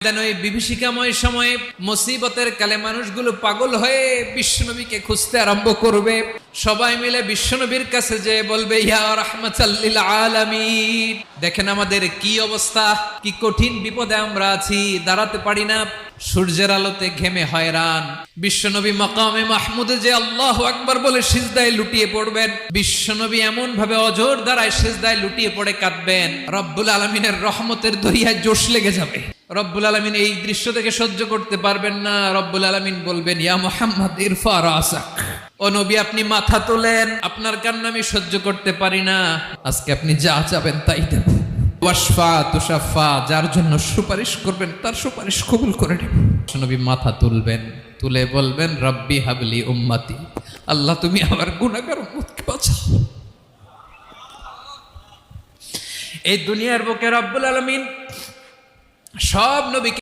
ওই বিভীষিকাময় সময়ে মুসিবতের কালে মানুষগুলো পাগল হয়ে বিশ্বনবীকে খুঁজতে আরম্ভ করবে। সবাই মিলে বিশ্বনবীর কাছে যে বলবে, ইয়া রাহমাতাল লিল আলামিন, দেখেন আমাদের কি অবস্থা, কি কঠিন বিপদে আমরা আছি, দাঁড়াতে পারি না, সূর্যের আলোতে ঘেমে হয়রান। বিশ্বনবী মাকামে মাহমুদে যে আল্লাহু আকবার বলে সিজদায় লুটিয়ে পড়বেন, বিশ্বনবী এমন ভাবে অজর দ্বারায় সিজদায় লুটিয়ে পড়ে কাঁদবেন, রব্বুল আলামিনের রহমতের দরিয়ায় জোশ লেগে যাবে। রব্বুল আলামিন এই দৃশ্য থেকে সহ্য করতে পারবেন না। রব্বুল আলামিন বলবেন, ইয়া মুহাম্মদ ইরফা রাসাক, ও নবী আপনি মাথা তোলেন, আপনার কান্না আমি সহ্য করতে পারি না, আজকে আপনি যা চাবেন তাই দেব। ওয়াশফা তুশাফা, যার জন্য সুপারিশ করবেন তার সুপারিশ কবুল করে নেব। নবী মাথা তুলবেন, তুলে বলবেন, রব্বি হাবলি উম্মতি, আল্লাহ তুমি আমার গুনাহগার উম্মতকে বাঁচাও। এই দুনিয়ার বুকে রব্বুল আলামিন সব নবীকে